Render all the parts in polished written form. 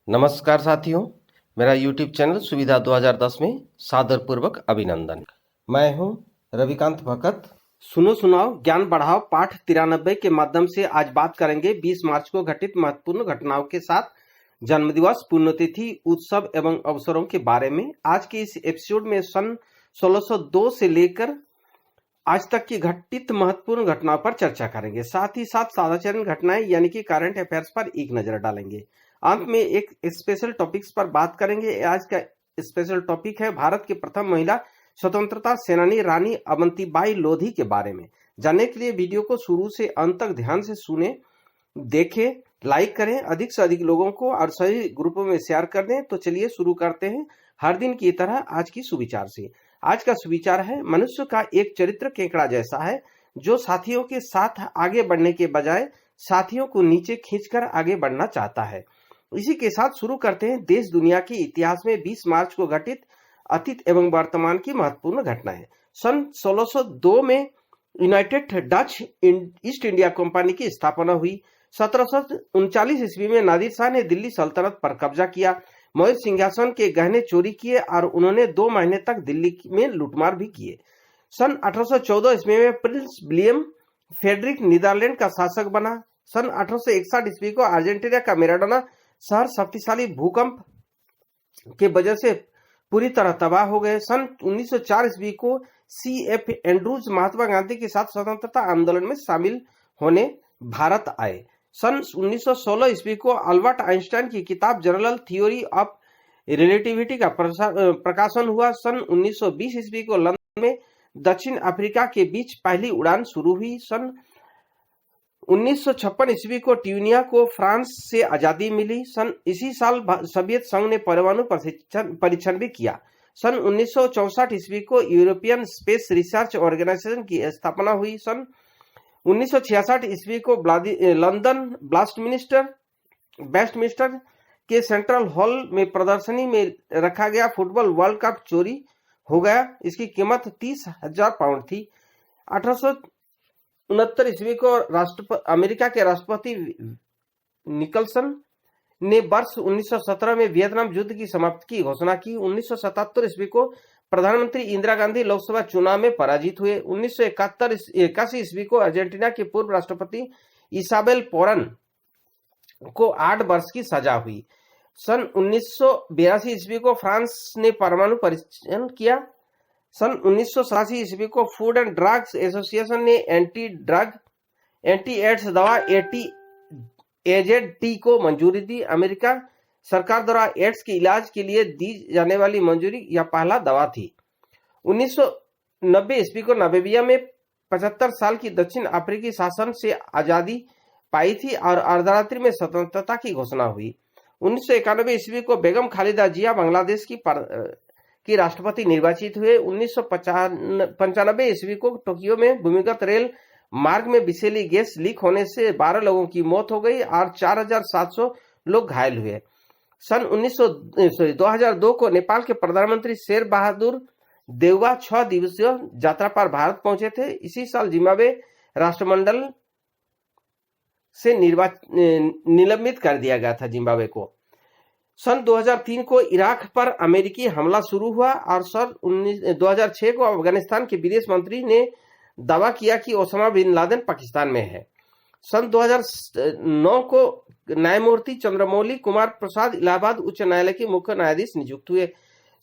नमस्कार साथियों, मेरा YouTube चैनल सुविधा 2010 में सादरपूर्वक अभिनंदन। मैं हूं रविकांत भगत। सुनो सुनाओ ज्ञान बढ़ाओ पाठ 93 के माध्यम से आज बात करेंगे 20 मार्च को घटित महत्वपूर्ण घटनाओं के साथ जन्मदिवस, पुण्यतिथि, उत्सव एवं अवसरों के बारे में। आज के इस एपिसोड में सन 1602 से लेकर आज तक की घटित महत्वपूर्ण घटनाओं पर चर्चा करेंगे। साथ ही साथ साधारण घटनाएं यानी कि करंट अफेयर्स पर एक नजर डालेंगे। अंत में एक स्पेशल टॉपिक्स पर बात करेंगे। आज का स्पेशल टॉपिक है भारत की प्रथम महिला स्वतंत्रता सेनानी रानी अवंतीबाई लोधी के बारे में। जानने के लिए वीडियो को शुरू से अंत तक ध्यान से सुने, देखें, लाइक करें, अधिक से अधिक लोगों को और सही ग्रुपों में शेयर कर दें। तो चलिए शुरू करते हैं हर दिन की तरह आज की सुविचार से। आज का सुविचार है, मनुष्य का एक चरित्र केकड़ा जैसा है जो साथियों के साथ आगे बढ़ने के बजाय साथियों को नीचे खींचकर आगे बढ़ना चाहता है। इसी के साथ शुरू करते हैं देश दुनिया के इतिहास में 20 मार्च को घटित अतीत एवं वर्तमान की महत्वपूर्ण घटनाएं। सन 1602 में United Dutch east India company की स्थापना हुई। 1739 ईस्वी में नादिर शाह ने दिल्ली सल्तनत पर कब्जा किया। मयूर सिंहासन के गहने चोरी किए और उन्होंने 2 महीने तक दिल्ली में लूटमार भी किए। सन 1814 ईस्वी में प्रिंस विलियम फेडरिक नीदरलैंड का शासक बना। सन 1861 ईस्वी को अर्जेंटीना का मैराडोना शहर शक्तिशाली भूकंप के वजह से पूरी तरह तबाह हो गए। सन 1904 ईस्वी को C.F. एंड्रूज महात्मा गांधी के साथ स्वतंत्रता आंदोलन में शामिल होने भारत आए। सन 1916 ईस्वी को अल्बर्ट आइंस्टाइन की किताब जनरल थ्योरी ऑफ रिलेटिविटी का प्रकाशन हुआ। सन 1920 ईस्वी को लंदन में दक्षिण अफ्रीका के बीच पहली उड़ान शुरू हुई। सन 1956 ईस्वी को ट्यूनिया को फ्रांस से आजादी मिली। इसी साल सोवियत संघ ने परमाणु परीक्षण भी किया। सन 1964 ईस्वी को यूरोपियन स्पेस रिसर्च ऑर्गेनाइजेशन की स्थापना हुई। सन 1966 ईस्वी को लंदन वेस्टमिनिस्टर के सेंट्रल हॉल में प्रदर्शनी में रखा गया फुटबॉल वर्ल्ड कप चोरी हो गया। इसकी कीमत 30,000 पाउंड थी। 1869 ईस्वी को अमेरिका के राष्ट्रपति निकलसन ने वर्ष 1917 में वियतनाम युद्ध की समाप्ति की घोषणा की। 1977 ईस्वी को प्रधानमंत्री इंदिरा गांधी लोकसभा चुनाव में पराजित हुए। 1981 ईस्वी को अर्जेंटीना के पूर्व राष्ट्रपति इसाबेल पेरोन को 8 वर्ष की सजा हुई। सन 1982 ईस्वी को फ्रांस ने परमाणु परीक्षण किया। सन 1987 ईस्वी को फूड एंड ड्रग्स एसोसिएशन ने एंटी एड्स दवा AZT को मंजूरी दी। अमेरिका सरकार द्वारा एड्स के इलाज के लिए दी जाने वाली मंजूरी यह पहला दवा थी। 1990 ईस्वी को नामीबिया में 75 साल की दक्षिण अफ्रीकी शासन से आजादी पाई थी और अर्धरात्रि में स्वतंत्रता की घोषणा हुई। 1991 ईस्वी को बेगम खालिदा जिया बांग्लादेश की राष्ट्रपति निर्वाचित हुए। 1995 ईस्वी को टोक्यो में भूमिगत रेल मार्ग में विषैली गैस लीक होने से 12 लोगों की मौत हो गई और 4,700 लोग घायल हुए। सन 2002 को नेपाल के प्रधानमंत्री शेर बहादुर देउवा 6 दिवसीय यात्रा पर भारत पहुंचे थे। इसी साल जिम्बाब्वे राष्ट्रमंडल से निलंबित कर दिया गया था जिम्बाब्वे को। सन 2003 को इराक पर अमेरिकी हमला शुरू हुआ और सन 2006 को अफगानिस्तान के विदेश मंत्री ने दावा किया कि ओसामा बिन लादेन पाकिस्तान में है। सन 2009 को न्यायमूर्ति चंद्रमौली कुमार प्रसाद इलाहाबाद उच्च न्यायालय के मुख्य न्यायाधीश नियुक्त हुए।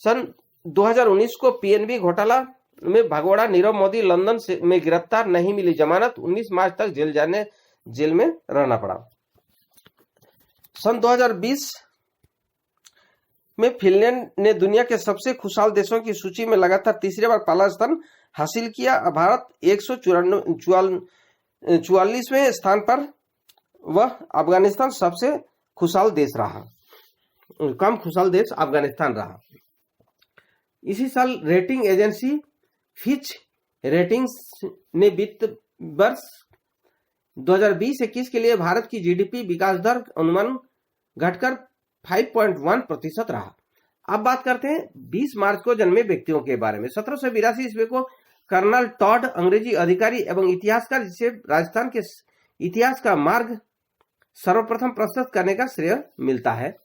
सन 2019 को PNB घोटाला में भगोड़ा नीरव मोदी लंदन में गिरफ्तार, नहीं मिली जमानत, 19 मार्च तक जेल में रहना पड़ा। सन 2020 में फिनलैंड ने दुनिया के सबसे खुशहाल देशों की सूची में लगातार तीसरी बार पहला स्थान हासिल किया। भारत 144वें स्थान पर वह अफगानिस्तान सबसे खुशहाल देश रहा। कम खुशहाल देश अफगानिस्तान रहा। इसी साल रेटिंग एजेंसी फिच रेटिंग्स ने वित्त वर्ष 2020-21 के लिए भारत की GDP विकास दर अनुमान घटकर 5.1% रहा। अब बात करते हैं 20 मार्च को जन्मे व्यक्तियों के बारे में। 1782 ईस्वी को कर्नल टॉड अंग्रेजी अधिकारी एवं इतिहासकार, जिसे राजस्थान के इतिहास का मार्ग सर्वप्रथम प्रस्तुत करने का श्रेय मिलता है।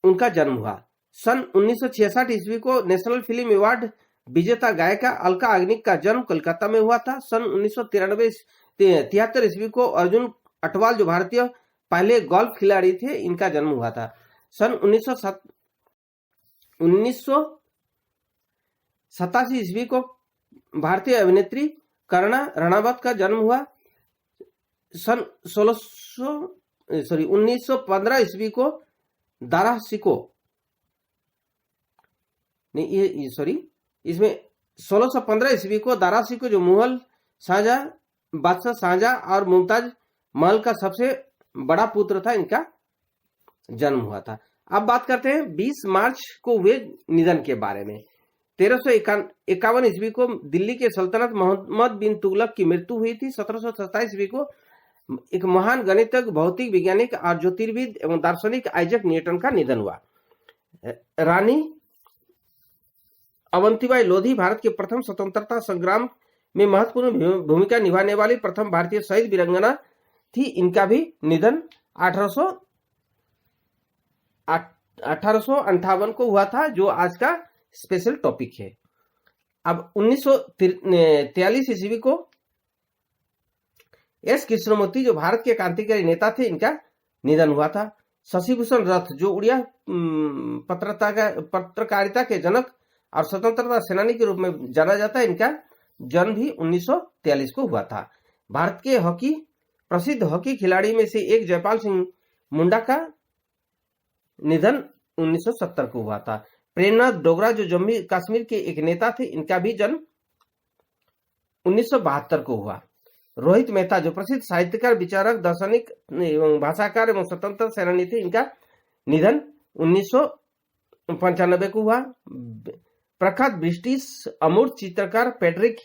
उनका जन्म हुआ। सन 1966 ईस्वी को नेशनल फिल्म अवार्ड विजेता गायिका अलका याग्निक का जन्म कोलकाता में हुआ था। सन 1973 ईस्वी को अर्जुन अटवाल, जो भारतीय पहले गोल्फ खिलाड़ी थे, इनका जन्म हुआ था। सन 1987 ईस्वी को भारतीय अभिनेत्री करुणा रणावत का जन्म हुआ। सन 1915 ईस्वी को दारा सिको इसमें 1615 ईस्वी को दारा सिको, जो मुगल बादशाह शाहजहां और मुमताज महल का सबसे बड़ा पुत्र था, इनका जन्म हुआ था। अब बात करते हैं 20 मार्च को हुए निधन के बारे में। 1351 ईस्वी को दिल्ली के सल्तनत मोहम्मद बिन तुगलक की मृत्यु हुई थी। 1727 ईस्वी को एक महान गणितज्ञ, भौतिक वैज्ञानिक और ज्योतिर्विद एवं दार्शनिक आइजैक न्यूटन का निधन हुआ। रानी अवंतीबाई लोधी भारत के प्रथम स्वतंत्रता संग्राम में महत्वपूर्ण भूमिका निभाने वाली प्रथम भारतीय शहीद वीरांगना थी। इनका भी निधन 1858 को हुआ था, जो आज का स्पेशल टॉपिक है। अब 1943 ईस्वी को एस कृष्णमूर्ति, जो भारत के क्रांतिकारी नेता थे, इनका निधन हुआ था। शशिभूषण रथ, जो उड़िया पत्रकारिता के जनक और स्वतंत्रता सेनानी के रूप में जाना जाता है, इनका जन्म भी 1943 को हुआ था। भारत के प्रसिद्ध हॉकी खिलाड़ी में से एक जयपाल सिंह मुंडा का निधन 1970 को हुआ था। प्रेमनाथ डोगरा, जो जम्मू कश्मीर के एक नेता थे, इनका भी जन्म 1972 को हुआ। रोहित मेहता, जो प्रसिद्ध साहित्यकार, विचारक, दार्शनिक एवं भाषाकार एवं स्वतंत्रता सेनानी थे, इनका निधन 1995 को हुआ। प्रख्यात ब्रिटिश अमूर्त चित्रकार पैट्रिक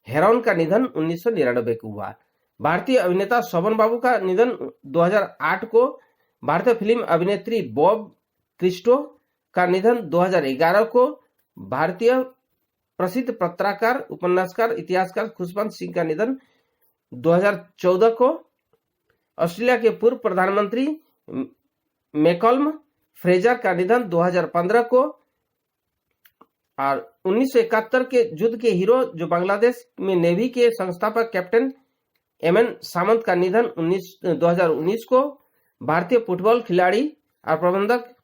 हेरॉन का निधन 1999 को हुआ। भारतीय अभिनेता शोभन बाबू का निधन 2008 को। भारतीय फिल्म अभिनेत्री बॉब क्रिस्टो का निधन 2011 को। भारतीय प्रसिद्ध पत्रकार, उपन्यासकार, इतिहासकार खुशवंत सिंह का निधन 2014 को। ऑस्ट्रेलिया के पूर्व प्रधानमंत्री मैकॉलम फ्रेजर का निधन 2015 को। और 1971 के युद्ध के हीरो, जो बांग्लादेश में नेवी के संस्थापक कैप्टन एमएन सामंत का निधन 2019 को। भारतीय फुटबॉल खिलाड़ी और प्रबंधक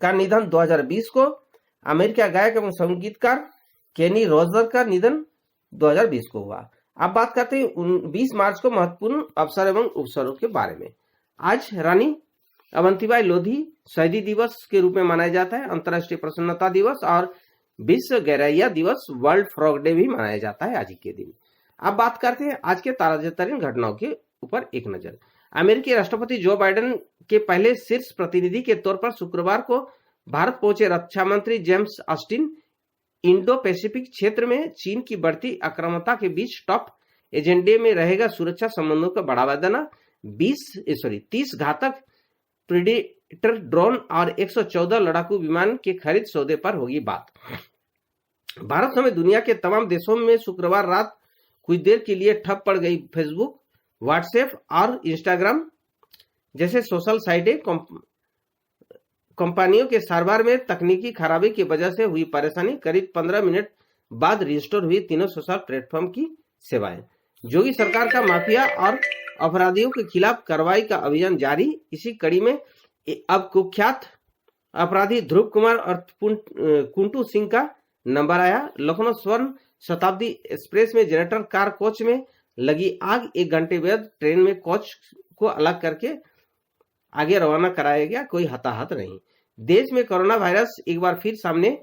का निधन 2020 को। अमेरिका गायक एवं संगीतकार केनी रोजर का निधन 2020 को हुआ। अब बात करते हैं 20 मार्च को महत्वपूर्ण अवसर एवं उपसरों के बारे में। आज रानी अवंतीबाई लोधी शहीदी दिवस के रूप में मनाया जाता है। अंतर्राष्ट्रीय प्रसन्नता दिवस और विश्व गौरैया दिवस, वर्ल्ड फ्रॉग डे भी मनाया जाता है आज के दिन। अब बात करते हैं आज के ताजातरीन घटनाओं के ऊपर एक नजर। अमेरिकी राष्ट्रपति जो बाइडेन के पहले शीर्ष प्रतिनिधि के तौर पर शुक्रवार को भारत पहुंचे रक्षा मंत्री जेम्स ऑस्टिन इंडो पैसिफिक क्षेत्र में चीन की बढ़ती आक्रामकता के बीच टॉप एजेंडे में रहेगा सुरक्षा संबंधों को बढ़ावा देना। 30 घातक प्रेडेटर ड्रोन और 114 लड़ाकू विमान के खरीद सौदे पर होगी बात। भारत समेत दुनिया के तमाम देशों में शुक्रवार रात कुछ देर के लिए ठप पड़ गई फेसबुक, व्हाट्सएप और इंस्टाग्राम जैसे सोशल साइटें। कंपनियों के सर्वर में तकनीकी खराबी की वजह से हुई परेशानी। करीब 15 मिनट बाद रिस्टोर हुई तीनों सोशल प्लेटफॉर्म की सेवाएं। योगी सरकार का माफिया और अपराधियों के खिलाफ कार्रवाई का अभियान जारी। इसी कड़ी में अब कुख्यात अपराधी ध्रुव कुमार और कुंटू सिंह का नंबर आया। लखनऊ स्वर्ण शताब्दी एक्सप्रेस में जनरेटर कार कोच में लगी आग। 1 घंटे बाद ट्रेन में कोच को अलग करके आगे रवाना कराया गया। कोई हताहत नहीं। देश में कोरोना वायरस एक बार फिर सामने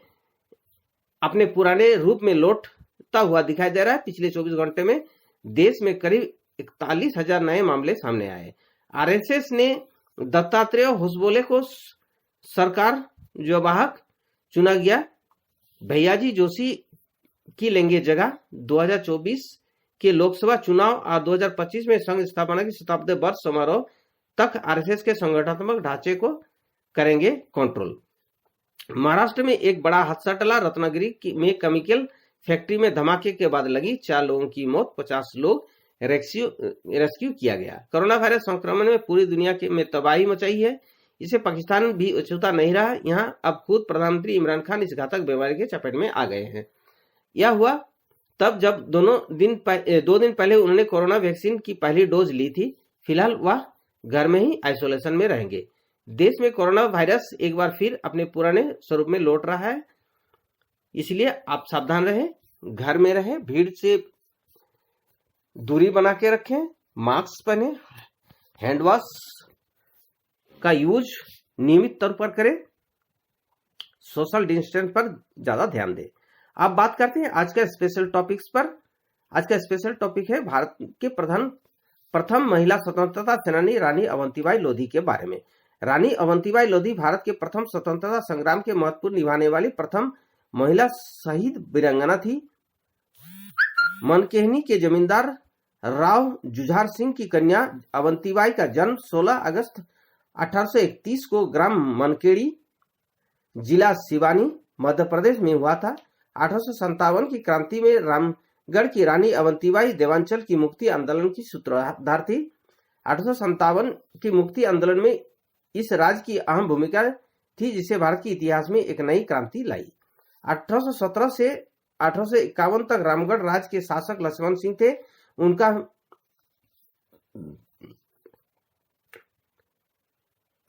अपने पुराने रूप में लौटता हुआ दिखाई दे रहा है। पिछले 24 घंटे में देश में करीब 41,000 नए मामले सामने आए। आरएसएस ने दत्तात्रेय होसबोले को सरकार वाहक चुना गया। भैयाजी जोशी की लेंगे जगह। 2024 के लोकसभा चुनाव और 2025 में संघ स्थापना की शताब्दी वर्ष समारोह तक आरएसएस के संगठनात्मक ढांचे को करेंगे कंट्रोल। महाराष्ट्र में एक बड़ा हादसा टला। रत्नागिरी में केमिकल फैक्ट्री में धमाके के बाद लगी 4 लोगों की मौत, 50 लोग रेस्क्यू किया गया। कोरोना वायरस संक्रमण में पूरी दुनिया में तबाही मचाई है। इसे पाकिस्तान भी अछूता नहीं रहा। यहाँ अब खुद प्रधानमंत्री इमरान खान इस घातक बीमारी के चपेट में आ गए हैं। यह हुआ तब जब 2 दिन पहले उन्होंने कोरोना वैक्सीन की पहली डोज ली थी। फिलहाल वह घर में ही आइसोलेशन में रहेंगे। देश में कोरोना वायरस एक बार फिर अपने पुराने स्वरूप में लौट रहा है, इसलिए आप सावधान रहें, घर में रहें, भीड़ से दूरी बना के रखें, मास्क पहने, हैंड वॉश का यूज नियमित तौर पर करें, सोशल डिस्टेंस पर ज्यादा ध्यान दें। अब बात करते हैं आज का स्पेशल टॉपिक्स पर। आज का स्पेशल टॉपिक है भारत के प्रथम महिला स्वतंत्रता सेनानी रानी अवंतीबाई लोधी के बारे में। रानी अवंतीबाई लोधी भारत के प्रथम स्वतंत्रता संग्राम के महत्वपूर्ण निभाने वाली प्रथम महिला शहीद वीरांगना थी। मनकेहनी के जमींदार राव जुझार सिंह की कन्या अवंतीबाई का जन्म 16 अगस्त 1831 को ग्राम मनकेड़ी, जिला सिवानी, मध्य प्रदेश में हुआ था। 1857 की क्रांति में रामगढ़ की रानी अवंतीबाई देवांचल की मुक्ति आंदोलन की सूत्रधार थी। 1857 की मुक्ति आंदोलन में इस राज्य की अहम भूमिका थी, जिसे भारत के इतिहास में एक नई क्रांति लाई। 1817 से 1851 तक रामगढ़ राज्य के शासक लक्ष्मण सिंह थे। उनका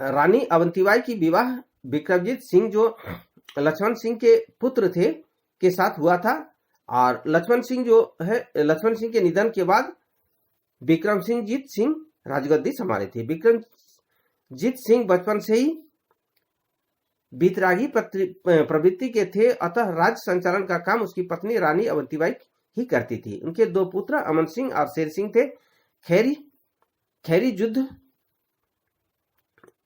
रानी अवंतीबाई की विवाह विक्रमजीत सिंह, जो लक्ष्मण सिंह के पुत्र थे, के साथ हुआ था। और लक्ष्मण सिंह के निधन के बाद विक्रमजीत सिंह राजगद्दी संभाले थे। विक्रमजीत सिंह बचपन से ही वितरागी प्रवृत्ति के थे, अतः राज्य संचालन का काम उसकी पत्नी रानी अवंतीबाई ही करती थी। उनके 2 पुत्र अमन सिंह और शेर सिंह थे। खैरी युद्ध,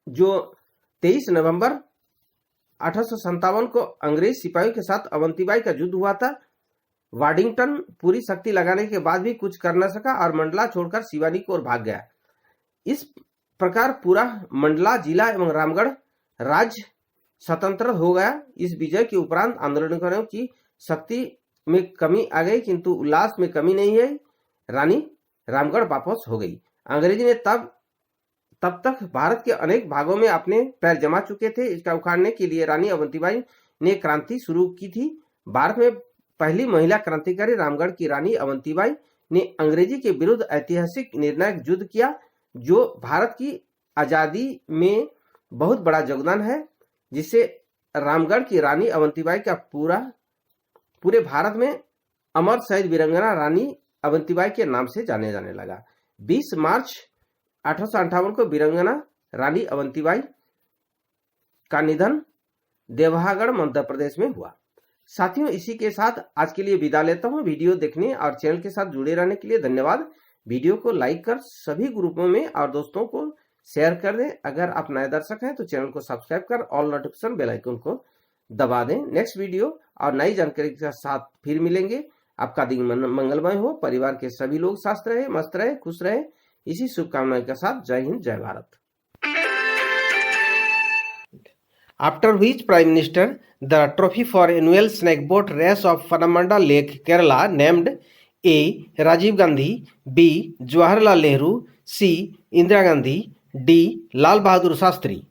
जो 23 नवंबर 1857 को अंग्रेज सिपाहियों के साथ अवंतीबाई का युद्ध हुआ था। वाडिंगटन पूरी शक्ति लगाने के बाद भी कुछ कर न सका और मंडला छोड़कर सिवानी की ओर भाग गया। इस प्रकार पूरा मंडला जिला एवं रामगढ़ राज्य स्वतंत्र हो गया। इस विजय के उपरांत आंदोलनकारियों की शक्ति में कमी आ गई, किंतु उल्लास में कमी नहीं है। रानी रामगढ़ वापस हो गई। अंग्रेजी ने तब तक भारत के अनेक भागों में अपने पैर जमा चुके थे। इसका उखाड़ने के लिए रानी अवंतीबाई ने क्रांति शुरू की थी। भारत में पहली महिला क्रांतिकारी रामगढ़ की रानी अवंतीबाई ने अंग्रेजी के विरुद्ध ऐतिहासिक निर्णायक युद्ध किया, जो भारत की आजादी में बहुत बड़ा योगदान है, जिससे रामगढ़ की रानी अवंतीबाई का पूरे भारत में अमर शहीद वीरांगना रानी अवंतीबाई के नाम से जाने लगा। 20 मार्च 1858 को वीरांगना रानी अवंतीबाई का निधन देवहागढ़ मध्य प्रदेश में हुआ। साथियों, इसी के साथ आज के लिए विदा लेता हूं। वीडियो देखने और चैनल के साथ जुड़े रहने के लिए धन्यवाद। वीडियो को लाइक कर सभी ग्रुपों में और दोस्तों को शेयर कर दें। अगर आप नए दर्शक हैं तो चैनल को सब्सक्राइब कर ऑल नोटिफिकेशन बेल आइकन को दबा दें। नेक्स्ट वीडियो और नई जानकारी के साथ फिर मिलेंगे। आपका दिन मंगलमय हो, परिवार के सभी लोग स्वस्थ रहे, मस्त रहे, खुश रहे, इसी शुभकामनाओं के साथ जय हिंद, जय Bharat. After which Prime Minister, the trophy for annual snake boat race of Fanamanda Lake, Kerala, named A. Rajiv Gandhi, B. Jawaharlal Nehru, C. Indira Gandhi, D. Lal Bahadur Shastri.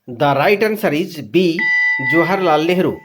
The right answer is B. Jawaharlal Nehru.